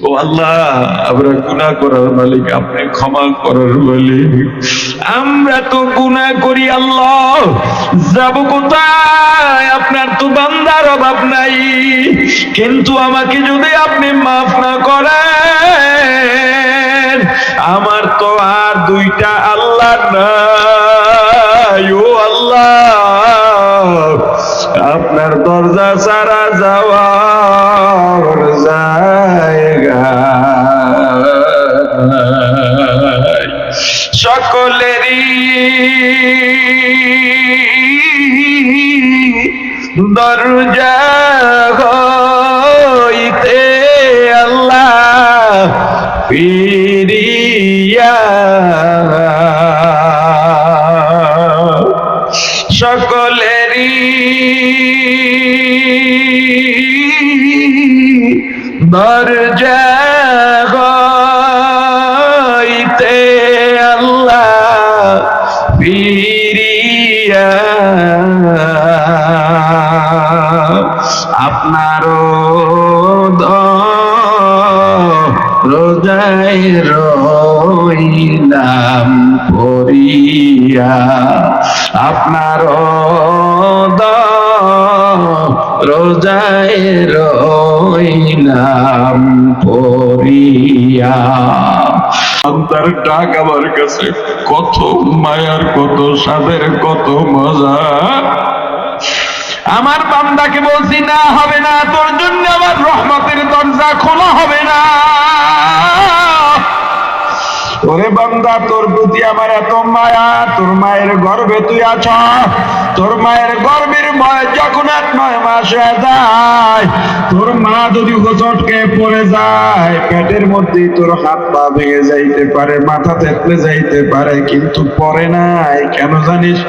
ও আল্লাহ, আমরা গুনাহ করার মালিক, আপনি ক্ষমা করার মালিক। আমরা তো গুনাহ করি আল্লাহ, যাব কোথায়? আপনার তো বান্দার অভাব নাই, কিন্তু আমাকে যদি আপনি মাফ না করেন, আমার তো আর দুইটা আল্লাহ নাই। ও আল্লাহ, আপনার দরজা ছাড়া যাওয়ার জায়গা সকলেরই দরজা হইতে আল্লাহ ফিরিয়া সকলেরই দরজা হইতে আল্লাহ ফিরিয়া আপনারও রোজায় রইলাম পড়িয়া, আপনারও রোজায় রইলাম পড়িয়া। তার ডাক আমার কাছে কত মায়ার, কত স্বাদের, কত মজা। আমার বান্দাকে বলছি না, হবে না, তোর জন্য আমার রহমতের দরজা খোলা হবে না। ওরে বান্দা, তোর প্রতি আমার এত মায়া, তোর মায়ের গর্ভে তুই আছ, তোর মায়ের গর্ভের বয়স যখন 8-9 মাস হয়ে যায়, তোর মা যদি হোঁচটকে পড়ে যায়, পেটের মধ্যেই তোর হাত পা ভেঙে যাইতে পারে, মাথা থেতলে যাইতে পারে, কিন্তু পড়ে নাই। কেন জানিস?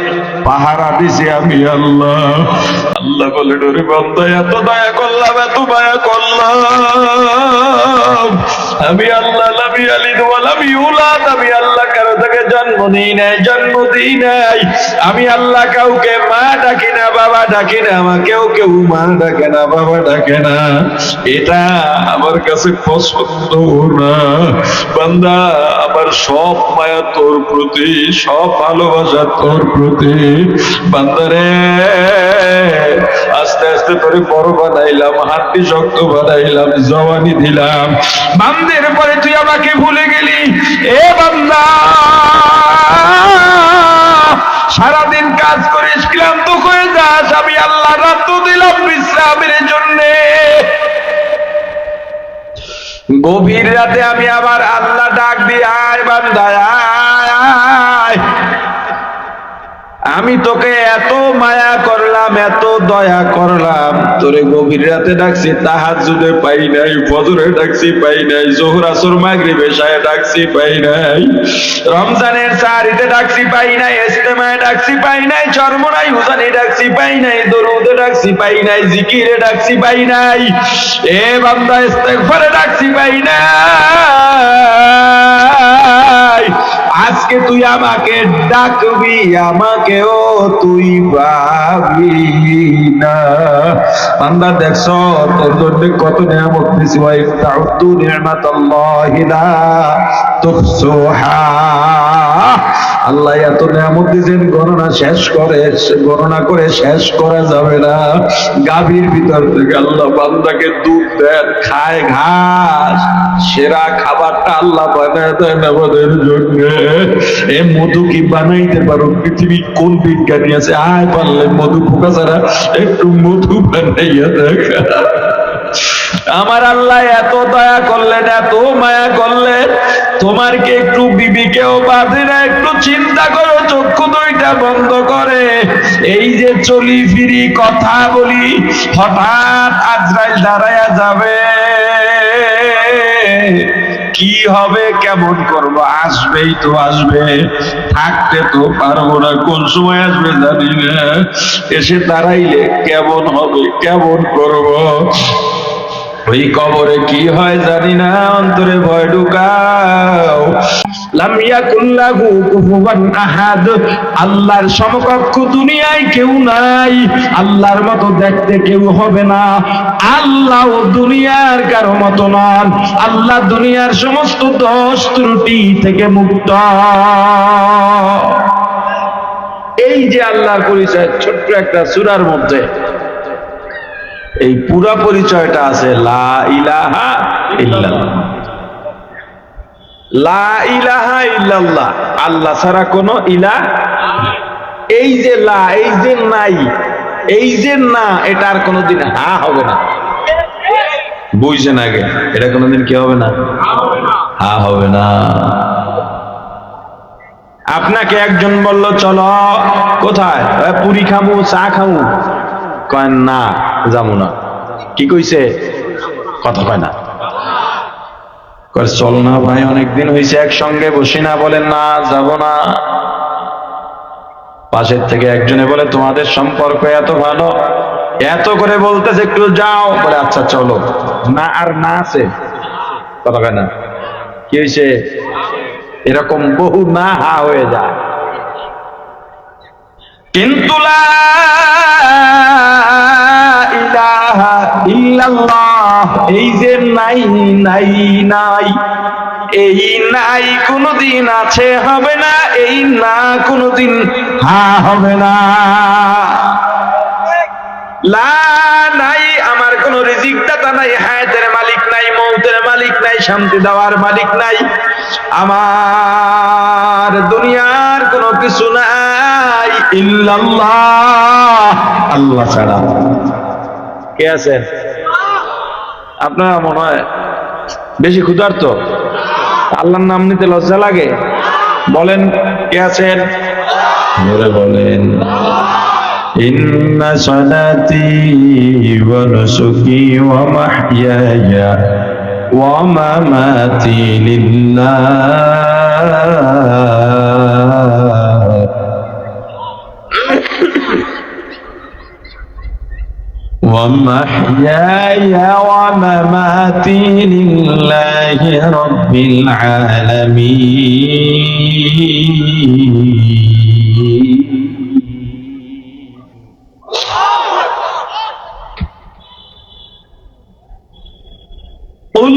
পাহারা দিছি আমি আল্লাহ। আল্লাহ বলে, ওরে বান্দা, এত দয়া করলাম, এত মায়া করলাম, আমি আল্লাহ লাম ইয়ালিদ ওয়া লাম ইউলাদ, আমি আল্লাহ কারো থেকে জন্ম নেই নাই, জন্ম দিই নাই। আমি আল্লাহ কাউকে মা ডাকি না, বাবা ডাকি না, আমাকেও কেউ মা ডাকে না, বাবা ডাকে না। এটা আমার কাছে পছন্দ না। বান্দা, আমার সব মায়া তোর প্রতি, সব ভালোবাসা তোর প্রতি। বান্দারে, আস্তে আস্তে তোরে বড় বানাইলাম, হাড্ডি শক্ত বানাইলাম, জওয়ানি দিলাম। বান্দের পরে তুই আমাকে ভুলে গেলি। এ বান্দা, সারাদিন কাজ করিস, ক্লান্ত হয়ে যাস, আমি আল্লাহ রাত দিলাম বিশ্রামের জন্য। গভীর রাতে আমি আবার আল্লাহ ডাক দিই, আয় বান্দা আয়, আমি তোকে এত মায়া করলাম, এত দয়া করলাম, তোরে গভীর রাতে ডাকছি, তাহাজ্জুদে পাই নাই, ফজরে ডাকছি পাই নাই, যোহর আসর মাগরিব এশায়ে ডাকছি পাই নাই, রমজানের সাহরিতে ডাকছি পাই নাই, ইজতেমায়ে ডাকছি পাই নাই, চরমোনাই হুজানি ডাকছি পাই নাই, দরুদে ডাকছি পাই নাই, জিকিরে ডাকছি পাই নাই, এ বান্দা ইস্তেগফারে ডাকছি পাই নাই। আজকে তুই আমাকে ডাকবি, আমাকেও তুই পাবি না। বান্দা, দেখছ তোর জন্য কত নিয়ামত দিছি, ওয়া ইফতাউতু নি'মাতাল্লাহি লা তুহসুহা। আল্লাহ এত নিয়ামত দিয়েছেন, গণনা করে শেষ করা যাবে না। গাভীর ভিতর থেকে আল্লাহ বান্দাকে দুধ দেন, খায় ঘাস, সেরা খাবারটা আল্লাহ বানায় দেন আমাদের জন্য। এ মধু কি বানাইতে পারো? পৃথিবী কোন বিজ্ঞানী আছে আয় পারলে মধু পোকা ছাড়া একটু মধু বানাইয়া দেখা? আমার আল্লাহ এত দয়া করলেন, এত মায়া করলেন, তোমার কি একটু বিবিকেও বাঁধে না? একটু চিন্তা করো, চক্ষু দুইটা বন্ধ করে এই যে চলি ফিরি কথা বলি, হঠাৎ আজরাইল দাঁড়ায়া যাবে, কি হবে, কেমন করবো? আসবেই তো আসবে, থাকতে তো পারবো না, কোন সময় আসবে জানি না। এসে দাঁড়াইলে কেমন হবে, কেমন করবো? ওই কবরে কি হয় জানি না, অন্তরে ভয় ঢুকাও। লাম ইয়াকুল লাহু কুফুয়ান আহাদ, আল্লাহর সমকক্ষ দুনিয়ায় কেউ নাই, আল্লাহর মতো দেখতে কেউ হবে না। আল্লাহ দুনিয়ার কারো মতো নন, আল্লাহ দুনিয়ার সমস্ত দোষ ত্রুটি থেকে মুক্ত। এই যে আল্লাহর পরিচয় ছোট্ট একটা সূরার মধ্যে, এই পুরা পরিচয়টা আছে লা ইলাহা ইল্লাল্লাহ। লা ইলাহা ইল্লাল্লাহ, আল্লাহ ছাড়া কোনো ইলাহ। এই যে লা, এই যে নাই, এই যে না, এটা আর কোনোদিন হা হবে না। বুঝছেন আগে? এটা কোনোদিন কি হবে না? হা হবে না। আপনাকে একজন বলল চলো, কোথায়? পুরি খামু, চা খামু। কয় না, যাবো না। কি কইছে? কথা কয় না। চল না ভাই, অনেকদিন হয়েছে একসঙ্গে বসি না। বলেন না, যাব না। পাশের থেকে একজনে বলে তোমাদের সম্পর্ক এত ভালো, এত করে বলতেছে একটু যাও, বলে আচ্ছা চলো। না আর না আছে, কথা কয় না। কি হয়েছে? এরকম বহু না হা হয়ে যায়। কিন্তু লা ইলাহা ইল্লাল্লাহ, এই যে নাই নাই নাই, এই নাই কোনদিন আছে হবে না, এই না কোনদিন হা হবে না। লা নাই, আমার কোন রিজিক দাতা নাই, হায়াতের মালিক নাই, মৌতের মালিক নাই, শান্তি দেওয়ার মালিক নাই, আমার দুনিয়ার কোনো কিছু নাই ইল্লাল্লাহ, আল্লাহ ছাড়া। কে আছেন? আপনারা মনে হয় বেশি ক্ষুধার্ত, আল্লাহর নাম নিতে লজ্জা লাগে। বলেন কে আছেন? বলেন ইন্না সালাতি ওয়া নুসুকি ওয়া মাহইয়ায়া ওয়া মামাতি লিল্লাহ ওয়া মাহইয়ায়া ওয়া মামাতি লিল্লাহি রাব্বিল আলামিন। قل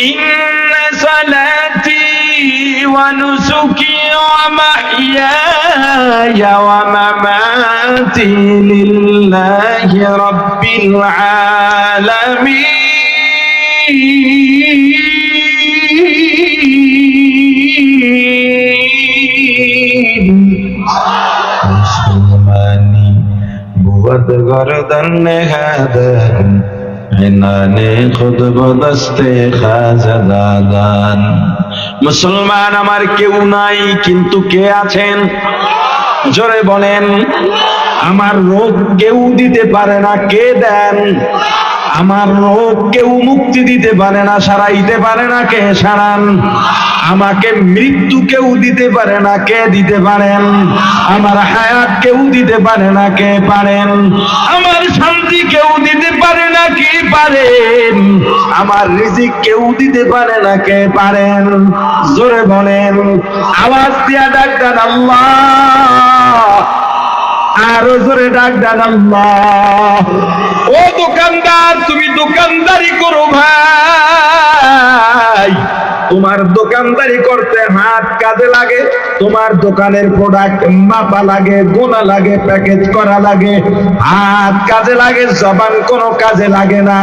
إن صلاتي ونسكي ومحياي ومماتي لله رب العالمين مسلماني بود گردن هادن ইনানে খুদ বদস্তে খাজাদান। মুসলমান আমার কেউ নাই, কিন্তু কে আছেন? জোরে বলেন। আমার রোগ কেউ দিতে পারে না, কে দেন? আমার রোগ কেউ মুক্তি দিতে পারে না, সারাইতে পারে না, কে সারান? আমাকে মৃত্যু কেউ দিতে পারে না, কে দিতে পারেন? আমার হায়াত কেউ দিতে পারে না, কে পারেন? আমার শান্তি কেউ দিতে পারে না, কে পারেন? আমার রিজিক কেউ দিতে পারে না, কে পারেন? জোরে বলেন, আওয়াজ দিয়া ডাক দেন আল্লাহ, আরো জোরে ডাক দেন আল্লাহ। ও দোকানদার, তুমি দোকানদারি করো ভাই, তোমার দোকানদারি করতে হাত কাজে লাগে, তোমার দোকানের প্রোডাক্ট মাপা লাগে, গোনা লাগে, প্যাকেজ করা লাগে, হাত কাজে লাগে, জবান কোনো কাজে লাগে না।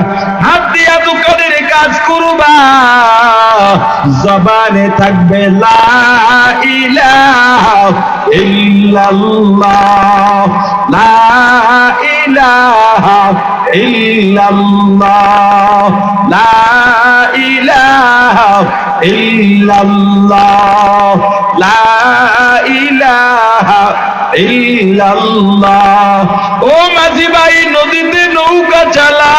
হাত দিয়া দোকানের কাজ করবা, জবানে থাকবে লা ইলাহা ইল্লাল্লাহ, লা ইলাহা ইল্লাল্লাহ, লা ইলাহা ইল্লাল্লাহ, লা ইলাহা ইল্লাল্লাহ। ও মাঝি ভাই, নদীতে নৌকা চালাও,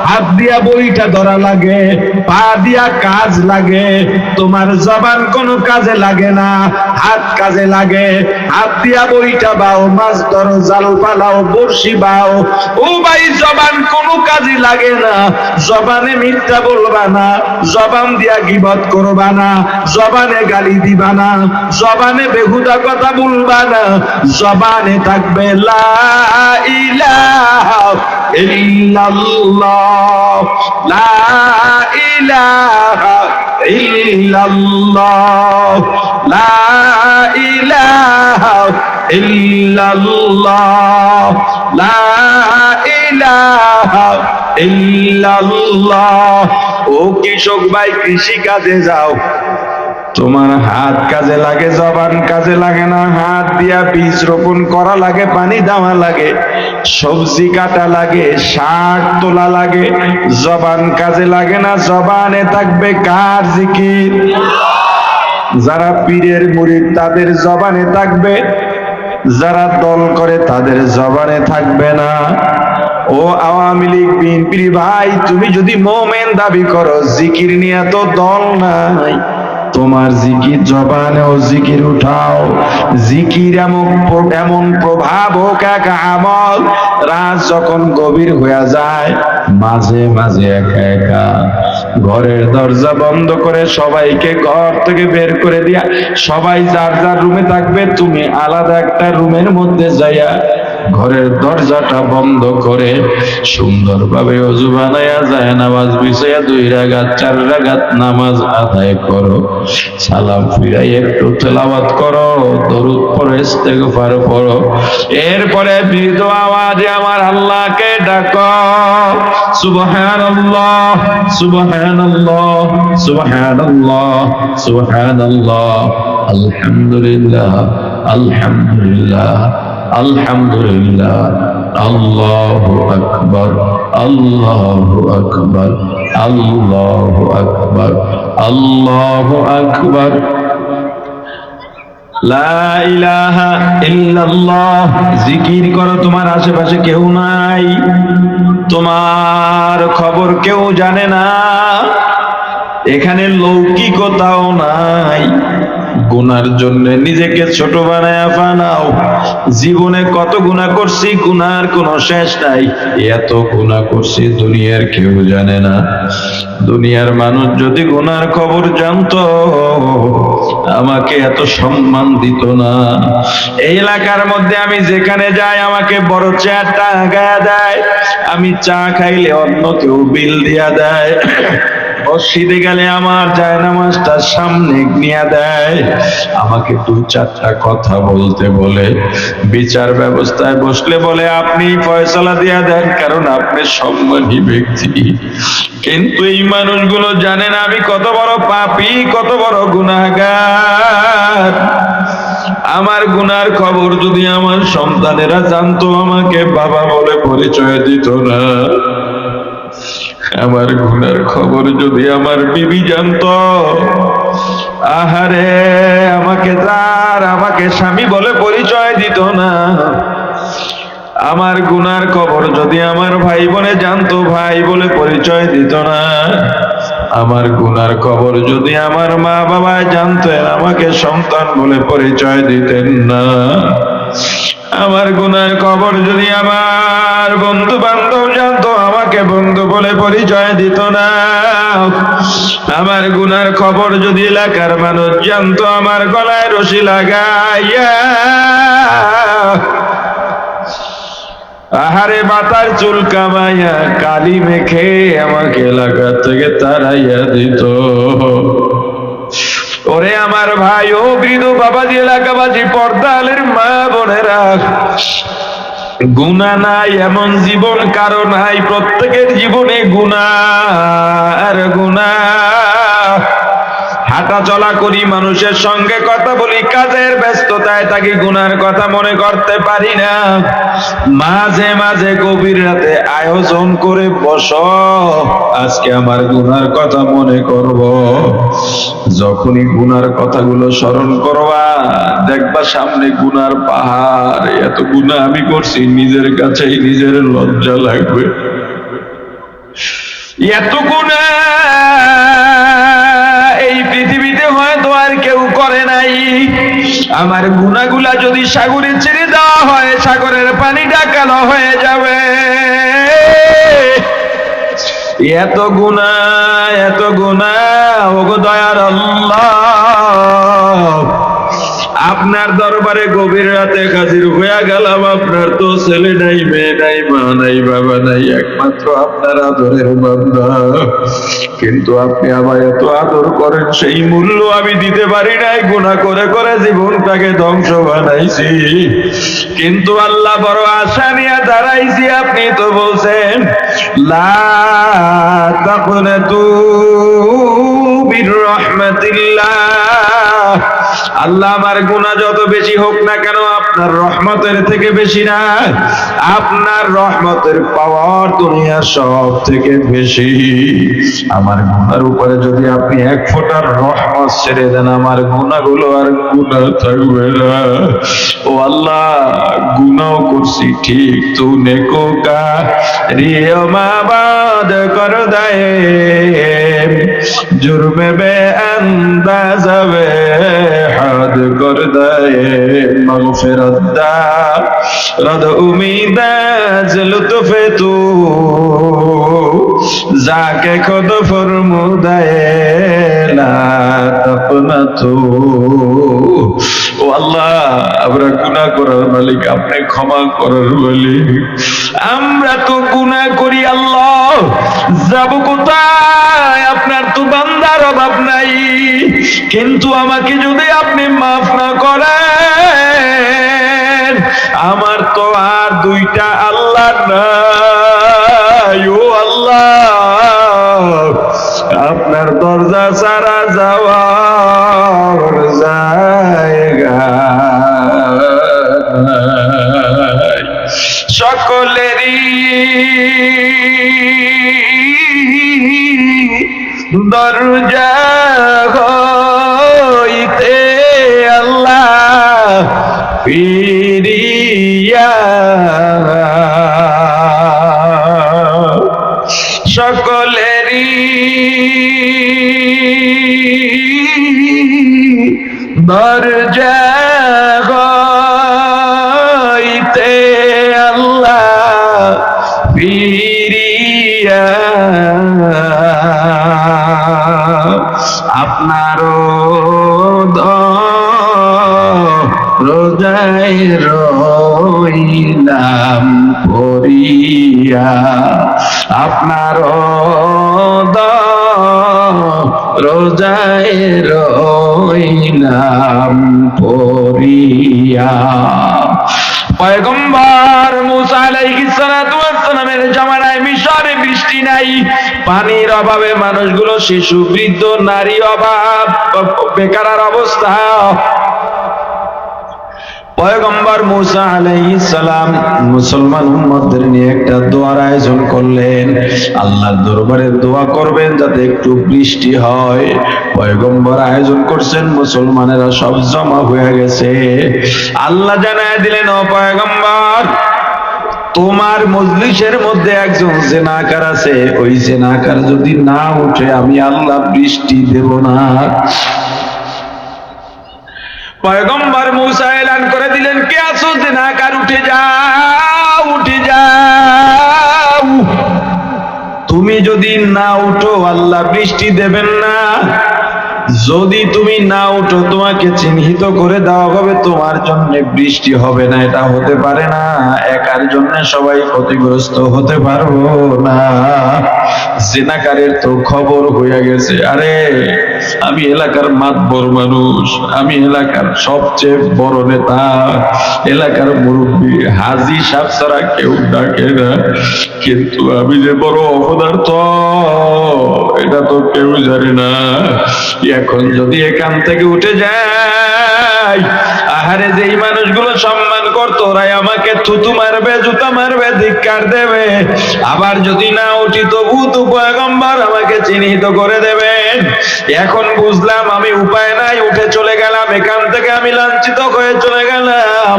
হাত দিয়া বইটা ধরা লাগে, পা দিয়া কাজ লাগে, তোমার জবান কোনো কাজে লাগে না, হাত কাজে লাগে। হাত দিয়া বইটা বাও, মাছ ধরো, জাল পালাও, বড়শি বাও। ও ভাই, জবান কোনো কাজে লাগে না। জবানে মিথ্যা বলবা না, জবান দিয়া গীবত করবা না, জবানে গালি দিবা না, জবানে বেহুদা কথা বলবা না। জবানে থাকবে লা ইলাহা ইল্লাল্লাহ, লা ইলাহা ইল্লাল্লাহ, লা ইলাহা ইল্লাল্লাহ, লা ইলাহা ইল্লাল্লাহ। ও কৃষক ভাই, কৃষি কাজে যাও, তোমার হাত কাজে লাগে, জবান কাজে লাগে না। হাত দিয়া বীজ রোপণ করা লাগে, পানি দেওয়া লাগে, সবজি কাটা লাগে, শাক তোলা লাগে। জবান কাজে লাগে না, জবানে থাকবে কার জিকির। যারা পীরের মুরিদ তাদের জবানে থাকবে, যারা দল করে তাদের জবানে থাকবে না। ও আওয়ামী লীগ বিএনপির ভাই, তুমি যদি মোমেন দাবি করো, জিকির নিয়ে তো দল নাই। তোমার জিকির জবানেও জিকির উঠাও। জিকির এমন প্রভাব হোক, এক আমল, রাত যখন গভীর হয়ে যায়, মাঝে মাঝে একা একা ঘরের দরজা বন্ধ করে সবাইকে ঘর থেকে বের করে দিয়া, সবাই যার যার রুমে থাকবে, তুমি আলাদা একটা রুমের মধ্যে যাইয়া ঘরের দরজাটা বন্ধ করে সুন্দরভাবে ওযু বানায়া যায় নামাজ বিছাইয়া 2 রাকাত 4 রাকাত নামাজ আদায় করো। সালাম ফিরাই একটু তেলাওয়াত করো, দরুদ পড়ো, ইস্তেগফার পড়ো। এরপরে মৃদু আওয়াজে আমার আল্লাহকে ডাকো, সুবহানাল্লাহ, সুবহানাল্লাহ, সুবহানাল্লাহ, সুবহানাল্লাহ, আলহামদুলিল্লাহ, আলহামদুলিল্লাহ, আলহামদুলিল্লাহ, আল্লাহু আকবার, আল্লাহু আকবার, আল্লাহু আকবার, আল্লাহু আকবার, লা ইলাহা ইল্লাল্লাহ। জিকির করো, তোমার আশেপাশে কেউ নাই, তোমার খবর কেউ জানে না, এখানে লৌকিকতাও নাই। গুনার জন্য নিজেকে ছোট বানায়া বানাও। জীবনে কত গুনাহ করছি, গুনার কোনো শেষ নাই। এত গুনাহ করছি দুনিয়ার কেউ জানে না। দুনিয়ার মানুষ যদি গুনার খবর জানতো, আমাকে এত সম্মান দিত না। এই এলাকার মধ্যে আমি যেখানে যাই, আমাকে বড় চেয়ারটা আগায়া দেয়। আমি চা খাইলে অন্য কেউ বিল দিয়া দেয়। মসজিদে গেলে আমার জায়নামাজটা সামনে নিয়ে দেয়। আমাকে 2-4টা কথা বলতে বলে, বিচার ব্যবস্থায় বসলে বলে আপনি ফয়সালা দিয়া দেন, কারণ আপনি সম্মানী ব্যক্তি। কিন্তু এই মানুষগুলো জানে না আমি কত বড় পাপী, কত বড় গুনাহগার। আমার গুনার খবর যদি আমার সন্তানেরা জানতো, আমাকে বাবা বলে পরিচয় দিত না। আমার গুনার খবর যদি আমার বিবি জানতো, আহারে, আমাকে স্বামী বলে পরিচয় দিত না। আমার গুনার খবর যদি আমার ভাই বোনে জানতো, ভাই বলে পরিচয় দিত না। আমার গুনার খবর যদি আমার মা বাবা জানতেন, আমাকে সন্তান বলে পরিচয় দিতেন না। আমার গুনার খবর যদি আমার বন্ধু বান্ধব জানতো, আমাকে বন্ধু বলে পরিচয় দিত না। আমার গুনার খবর যদি এলাকার মানুষ জানতো, আমার গলায় রশি লাগাইয়া আহারে মাথার চুল কামাইয়া কালি মেখে আমাকে এলাকা থেকে তাড়াইয়া দিত। ওরে আমার ভাই, ও বৃদ্ধ বাবাজি, এলাকাবাজি, পর্দালের মা বোনেরা, গুনাহ নাই এমন জীবন কারো নাই। প্রত্যেকের জীবনে গুনাহ আর গুনাহ। হাঁটা চলা করি, মানুষের সঙ্গে কথা বলি, কাজের ব্যস্ততায় থাকি, গুনার কথা মনে করতে পারি না। মাঝে মাঝে গভীর রাতে আয়োজন করে বসো, আজকে আমার গুনার কথা মনে করব। যখনই গুনার কথাগুলো স্মরণ করবা, দেখবা সামনে গুনার পাহাড়। এত গুনাহ আমি করছি, নিজের কাছেই নিজের লজ্জা লাগবে। এত গুনাহ এই পৃথিবীতে হয়তো আর কেউ করে নাই। আমার গুনাহগুলা যদি সাগরে ছেড়ে দেওয়া হয়, সাগরের পানিটা কালো হয়ে যাবে। এত গুনাহ, এত গুনাহ। ওগো দয়ার আল্লাহ, আপনার দরবারে গভীর রাতে হাজির হইয়া গেলাম। আপনার তো ছেলে নাই, মেয়ে নাই, মা নাই, বাবা নাই, একমাত্র আপনার আদরের বান্দা। কিন্তু আপনি আমায় এত আদর করেন, সেই মূল্য আমি দিতে পারি নাই। গুনাহ করে করে জীবনটাকে ধ্বংস বানাইছি। কিন্তু আল্লাহ বড় আশা নিয়ে দাঁড়াইছি। আপনি তো বলছেন লা তাকনাতু মির রাহমাতিল্লাহ। আল্লাহ আমার গুনাহ যত বেশি হোক না কেন, আপনার রহমতের থেকে বেশি না। আপনার রহমতের পাওয়ার দুনিয়ার সব থেকে বেশি। আমার গুনার উপরে যদি আপনি এক ফোঁটা রহমত ছেড়ে দেন, আমার গুনাহগুলো আর গুনাহ থাকবে না। ও আল্লাহ, গুনাহ করছি ঠিক, তু নেকো কা রিও মাবাদ কর দায়ে জুরমে বে আন্দাজ বে হাদ কর দায়ে মগফিরাত দা রদ উমিদাজ লুতফে তু যাকে খুদ ফরমুদায়ে লা তাকনাতু। ও আল্লাহ, আমরা গুনাহ করার মালিক, আপনি ক্ষমা করার মালিক। আমরা তো গুনাহ করি আল্লাহ, যাব কোথায়? আপনার তো বান্দার অভাব নাই। কিন্তু আমাকে যদি আপনি মাফ না করেন, আমার তো আর দুইটা আল্লাহ নাই। ও আল্লাহ, আপনার দরজা ছাড়া যাওয়ার জায়গা সকলেরই দরজা হইতে আল্লাহ ফিরিয়া সকলেরই দরজা হইতে আল্লাহ ফিরিয়া আপনারও রোজায় রইলাম পড়িয়া, আপনারও রোজায় রইলাম পড়িয়া। পয়গম্বর মুসা আলাইহিস সালাতু ওয়াস সালামের জামানায় মিশরে বৃষ্টি নাই, পানির অভাবে মানুষগুলো, শিশু, বৃদ্ধ, নারী, অভাব, বেকার অবস্থা। পয়গম্বর মুসা আলাইহিস সালাম মুসলমান উম্মতদের নিয়ে একটা দোয়ার আয়োজন করলেন। আল্লাহর দরবারে দোয়া করবেন যাতে একটু বৃষ্টি হয়। পয়গম্বর আয়োজন করছেন, মুসলমানেরা সব জমা হয়ে গেছে। আল্লাহ জানায় দিলেন, ও পয়গম্বর, তোমার মজলিসের মধ্যে একজন জেনাকার আছে। ওই জেনাকার যদি না উঠে, আমি আল্লাহ বৃষ্টি দেব না। পয়গম্বর মুসা এলান করে দিলেন, কে আছো জেনাকার? উঠে যাও, উঠে যাও। তুমি যদি না উঠো, আল্লাহ বৃষ্টি দেবেন না। যদি তুমি না উঠো, তোমাকে চিহ্নিত করে দেওয়া হবে, তোমার জন্য বৃষ্টি হবে না। এটা হতে পারে না। একার জন্য সবাই ক্ষতিগ্রস্ত হতে পারবো না। জিনাকারের তো খবর হয়ে গেছে। আরে, আমি এলাকার মাতবর মানুষ, আমি এলাকার সবচেয়ে বড় নেতা, এলাকার মুরব্বী, হাজী সাহেব ছাড়া কেউ ডাকে না। কিন্তু আমি যে বড় অপদার্থ, এটা তো কেউ জানে না। এখন যদি এখান থেকে উঠে যাই, আরে যেই মানুষগুলো সম্মান করতো ওরাই আমাকে থুতু মারবে, জুতা মারবে, ধিক্কার দেবে। আবার যদি না উঠি তবু তো পয়গম্বর আমাকে চিহ্নিত করে দেবেন। এখন বুঝলাম আমি উপায় নাই, উঠে চলে গেলাম এখান থেকে। আমি লাঞ্ছিত হয়ে চলে গেলাম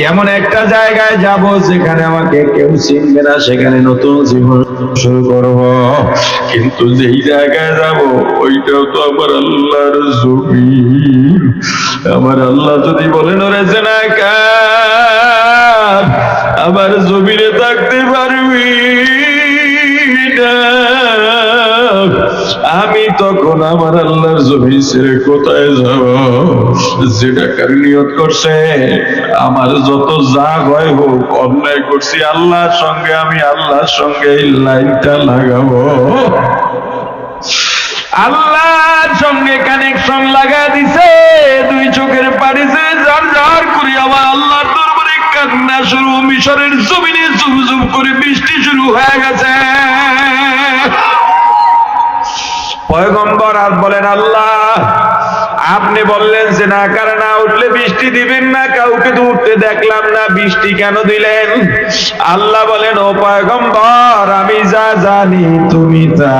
এমন একটা জায়গায় যাব যেখানে আমাকে কেউ চিনবে না, সেখানে নতুন জীবন শুরু করব। কিন্তু যেই জায়গায় যাব ওইটাও তো আমার আল্লাহর জমিন। আমার আল্লাহ যদি বলেন ওরে জিনাকার আমার জমিনে থাকতে পারবি না, আমি তখন আমার আল্লাহর জমিন ছেড়ে কোথায় যাব? জিনাকার নিয়ত করছে আমার যত যা হয় হোক, অন্যায় করছি আল্লাহর সঙ্গে, আমি আল্লাহর সঙ্গে এই লাইনটা লাগাবো। আল্লাহর সঙ্গে কানেকশন লাগা দিছে, দুই চোখের পানিতে ঝরঝর করে আমার আল্লাহর দরবারে কান্না শুরু। মিশরের জমিনে জুম জুম করে বৃষ্টি শুরু হয়ে গেছে। পয়গম্বর আর বলেন আল্লাহ আপনি বললেন যে না কারণ না উঠলে বৃষ্টি দিবেন না, কাউকে তো উঠতে দেখলাম না, বৃষ্টি কেন দিলেন? আল্লাহ বলেন ও পয়গম্বর আমি যা জানি তুমি তা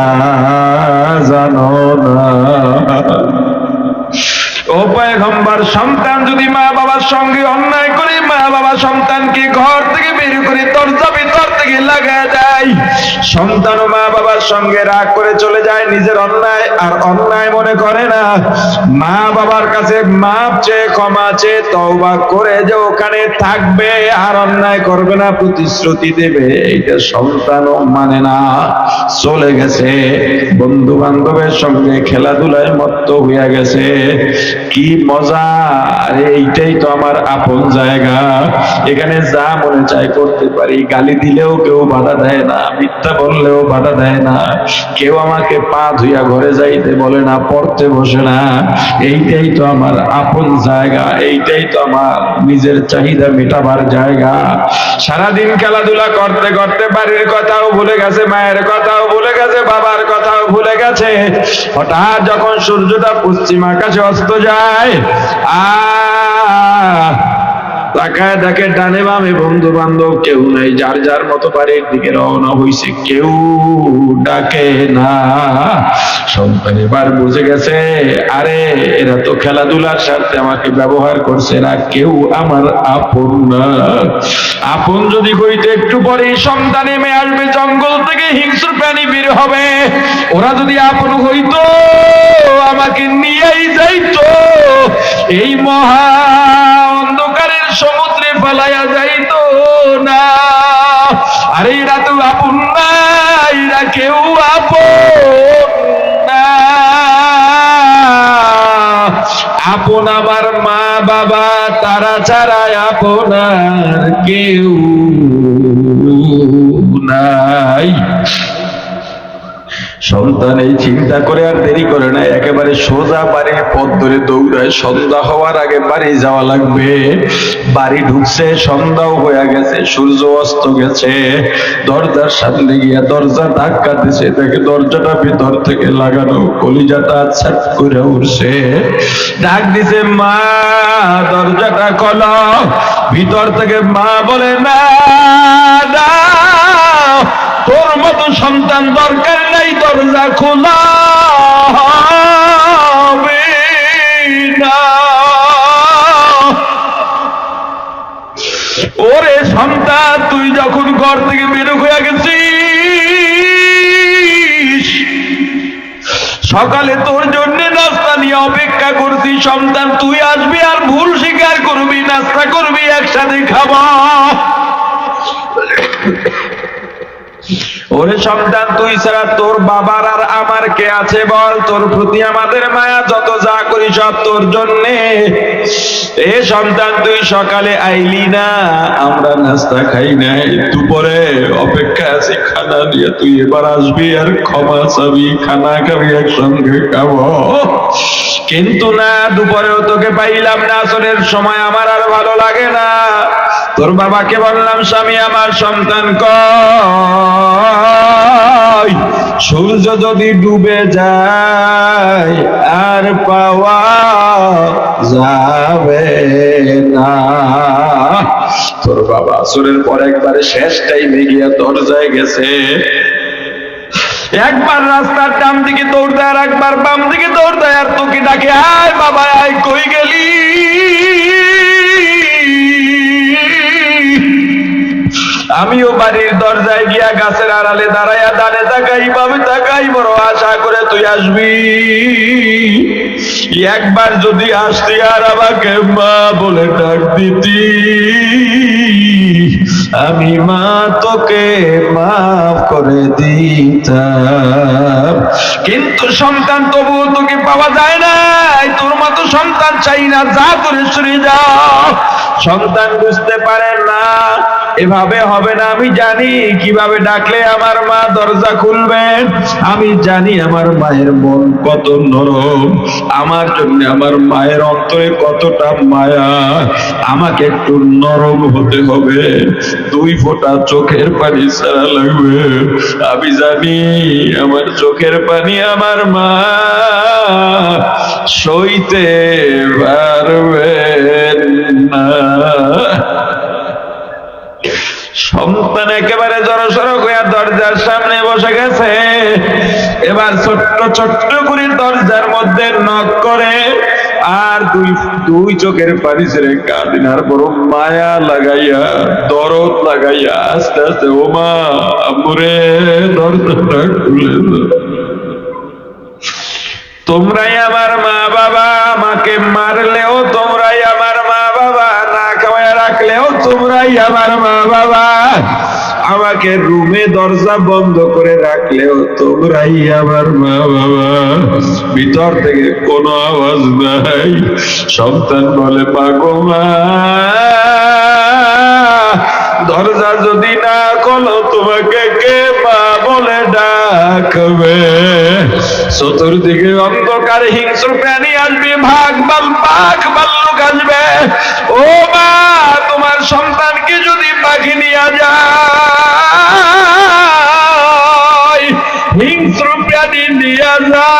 জানো না। ও পয়গম্বর সন্তান যদি মা বাবার সঙ্গে অন্যায় করে, মা বাবা সন্তানকে ঘর থেকে বের করে দরজা ভিতর থেকে লাগা যায়, সন্তান ও মা বাবার সঙ্গে রাগ করে চলে যায়, নিজের অন্যায় আর অন্যায় মনে করে না, মা বাবার কাছে মাপ চেয়ে ক্ষমা চেয়ে তওবা করে যে ওখানে থাকবে আর অন্যায় করবে না প্রতিশ্রুতি দেবে, এইটা সন্তানও মানে না। চলে গেছে বন্ধু বান্ধবের সঙ্গে খেলাধুলায় মত্ত হইয়া গেছে। কি মজা! আরে এইটাই তো আমার আপন জায়গা, এখানে যা মনে চায় করতে পারি। গালি দিলেও কেউ বাধা দেয় না, মিথ্যা বললেও বাধা দেয় না, কেউ আমাকে পা ধুইয়া ঘরে যাইতে বলে না, পড়তে বসে না। এইটাই তো আমার আপন জায়গা, এইটাই তো আমার নিজের চাহিদা মেটাবার জায়গা। সারাদিন খেলাধুলা করতে করতে বাড়ির কথাও ভুলে গেছে, মায়ের কথাও ভুলে গেছে, বাবার কথাও ভুলে গেছে। হঠাৎ যখন সূর্যটা পশ্চিম আকাশে অস্ত যায়, তাকায় দেখে ডানে বামে বন্ধু বান্ধব কেউ নাই, যার যার মতো বাড়ির দিকে রওনা হইছে, কেউ ডাকে না। সন্তান এবার বুঝে গেছে আরে এরা তো খেলাধুলার স্বার্থে আমাকে ব্যবহার করছে না, কেউ আমার আপন না। আপন যদি হইতে একটু পরে সন্তান নেমে আসবে, জঙ্গল থেকে হিংস্র প্রাণী বের হবে, ওরা যদি আপন হইতো আমাকে নিয়েই যাইতো, এই মহা অন্ধকারের সমুদ্রে ফেলাইয়া যাইতো না। আরে এরা তো আপন না, এরা কেউ আপন না। আপন আমার মা বাবা, তারা ছাড়া আপনার কেউ নাই। সন্তান এই চিন্তা করে আর দেরি করে না, একেবারে সোজা বাড়ির পথ ধরে দৌড়ায়। সন্ধ্যা হওয়ার আগে বাড়ি যাওয়া লাগবে। বাড়ি ঢুকছে, সন্ধ্যাও হয়ে গেছে, সূর্য অস্ত গেছে। দরজার সামনে গিয়া দরজা ধাক্কা দিছে, দেখে দরজাটা ভিতর থেকে লাগানো, কলিজাটা ছাট করে উঠছে। ডাক দিছে মা, দরজাটা খোলো। ভিতর থেকে মা বলে না, তোর মতো সন্তান দরকার নাই, দরজা খোলা হবে না। ওরে সন্তান, তুই যখন ঘর থেকে বের হয়ে গেছিস, সকালে তোর জন্য নাস্তা নিয়ে অপেক্ষা করছি। সন্তান তুই আসবি আর ভুল স্বীকার করবি, নাস্তা করবি, একসাথে খাবো। ওরে সন্তান, তুই ছাড়া তোর বাবার আর আমার কে আছে বল? তোর প্রতি আমাদের মায়া, যত যা করি সব তোর জন্যে। এ সন্তান, তুই সকালে আইলি না, আমরা নাস্তা খাই নাই, দুপুরে অপেক্ষা আছি খানা দিয়ে, তুই এবার আসবি আর ক্ষমা চাবি, খানা খাবি, একসঙ্গে খাবো। কিন্তু না, দুপুরেও তোকে পাইলাম না, আসরের সময় আমার আর ভালো লাগে না। তোর বাবাকে বললাম স্বামী আমার সন্তান কই? হয়, সূর্য যদি ডুবে যায় আর পাওয়া যাবে না। তোর বাবা আসরের পর একবারে শেষ টাইমে গিয়া দরজায় গেছে, একবার রাস্তার ডান দিকে দৌড় দেয় আর একবার বাম দিকে দৌড় দেয়, আর তোকে ডাকে, আয় বাবা আয়, কই গেলি? আমিও বাড়ির দরজায় গিয়া গাছের আড়ালে দাঁড়াইয়া ডানে তাকাই বামে তাকাই, বড় আশা করে তুই আসবি। একবার যদি আসতি আর আমাকে মা বলে ডাক দিতি, আমি মা তোকে মাফ করে দিতাম। কিন্তু সন্তান তবুও তোকে পাওয়া যায় না, তোর মতো সন্তান চাই না, যা করে সরে যাও। সন্তান বুঝতে পারে না এভাবে হবে না। আমি জানি কিভাবে ডাকলে আমার মা দরজা খুলবেন, আমি জানি আমার মায়ের মন কত নরম, আমার জন্য আমার মায়ের অন্তরে কতটা মায়া। আমাকে একটু নরম হতে হবে, 2 ফোঁটা চোখের পানি ছাড়া লাগবে। আমি জানি আমার চোখের পানি আমার মা সইতে পারবে না। সন্তান একেবারে জড়সড় হইয়া দরজার সামনে বসে গেছে। এবার ছোট্ট ছোট্ট করে দরজার মধ্যে নক করে, আর দুই চোখের পানি ছেড়ে কাঁদিনার বড় মায়া লাগাইয়া দরদ লাগাইয়া আস্তে আস্তে, ও মা আম্মুরে দরজাটা খুলে দাও। তোমরাই আমার মা বাবা, আমাকে মারলেও তোমরাই আমার মা বাবা, না খাওয়ায় রাখলেও তোমরাই আমার মা বাবা, আমাকে রুমে দরজা বন্ধ করে রাখলেও তোমরাই আমার মা বাবা। ভিতর থেকে কোনো আওয়াজ নাই। সন্তান বলে, পাগো মা, দরজা যদি না খোলো তোমাকে কে মা বলে ডাকবে? চতুর্দিকে অন্ধকার, হিংস্র প্রাণী আসবে, ভাগ ভাল্লুক আসবে। ও মা, তোমার সন্তানকে যদি পাখি নিয়ে যায়, হিংস্র প্রাণী নিয়ে যায়,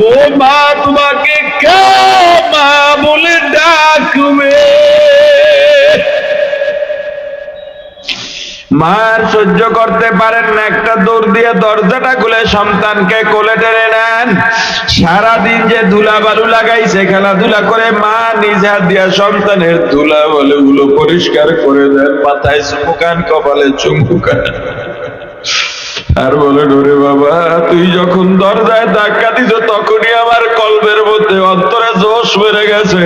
ও মা তোমাকে কে মা বলে ডাকবে? মার সহ্য করতে পারেন না, একটা দৌড় দিয়ে দরজাটা খুলে সন্তানকে কোলে টেনে নেন। সারাদিন যে ধুলা বালু লাগাইছে, খেলাধুলা করে, মা নিজে হাত দিয়া সন্তানের ধুলা বালুগুলো পরিষ্কার করে দেন, মাথায় চুমুকান, কপালে চুমুকান, আর বলে, ওরে বাবা, তুই যখন দরজায় ধাক্কা দিছ তখনই আমার কলবের মধ্যে অন্তরে জোশ বেড়ে গেছে,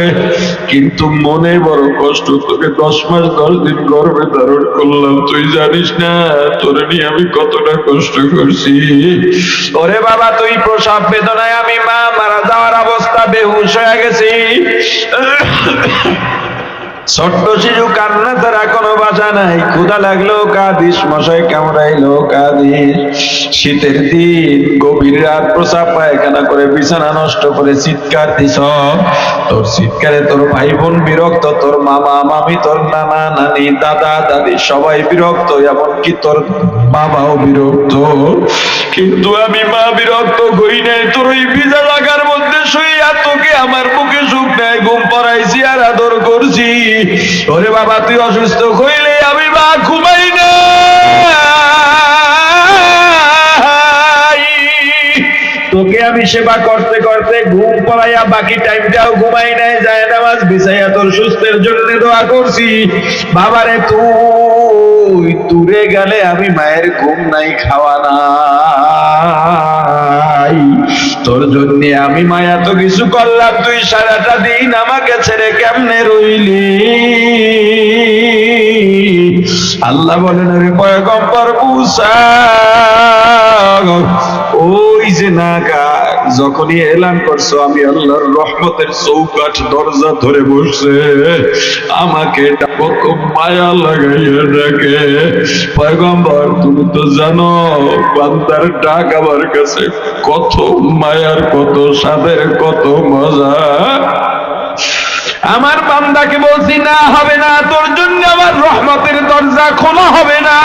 কিন্তু মনে বড় কষ্ট। তোকে 10 মাস 10 দিন গর্ভে ধারণ করলাম, তুই জানিস না তোর নিয়ে আমি কতটা কষ্ট করছি। ওরে বাবা, তুই প্রসব বেদনায় আমি মা মারা যাওয়ার অবস্থা, বেহুশ হয়ে গেছি। ছোট্ট শিশু কান্না ছাড়া কোনো ভাষা নাই। ক্ষুধা লাগলো কাঁদিস, মশাই কামড়াইলো কাঁদিস। শীতের দিন, গভীর রাত, প্রসাব পায়খানা করে বিছানা নষ্ট করে চিৎকার দিস। তোর চিৎকারে তোর ভাই বোন বিরক্ত, তোর মামা মামি, তোর নানা নানি, দাদা দাদি সবাই বিরক্ত, এমনকি তোর বাবাও বিরক্ত। কিন্তু আমি মা বিরক্ত হই নাই। তোর ওই ভিজা জায়গার মধ্যে শুইয়া তোকে আমার বুকে সুখ নেয় ঘুম পড়াইছি আর আদর করছি। ওরে বাবা, তুই অসুস্থ হইলে আমি মা ঘুমাই না, তোকে আমি সেবা করতে করতে ঘুম পড়াইয়া বাকি টাইমটাও ঘুমাই নাই, যায় নামাজ বিছাইয়া তোর সুস্থের জন্য দোয়া করছি। বাবারে, তুই দূরে গেলে আমি মায়ের ঘুম নাই, খাওয়া নাই, তোর জন্য আমি মায়া তো কিছু করলাম, তুই সারাটা দিন আমাকে ছেড়ে কেমনে রইলি? আল্লাহ বলেন, রে পয়গম্বর মুসা, ওই যে নাগার যখনই এলান করছো আমি আল্লাহর রহমতের চৌকাঠ দরজা ধরে বসছে, আমাকে কত মায়া লাগাইয়া ডাকে। পয়গম্বর, তুমি তো জানো বান্দার ডাক আমার কাছে কত মায়ার, কত স্বাদের, কত মজা। আমার বান্দাকে বলছি না হবে না, তোর জন্য আমার রহমতের দরজা খোলা হবে না।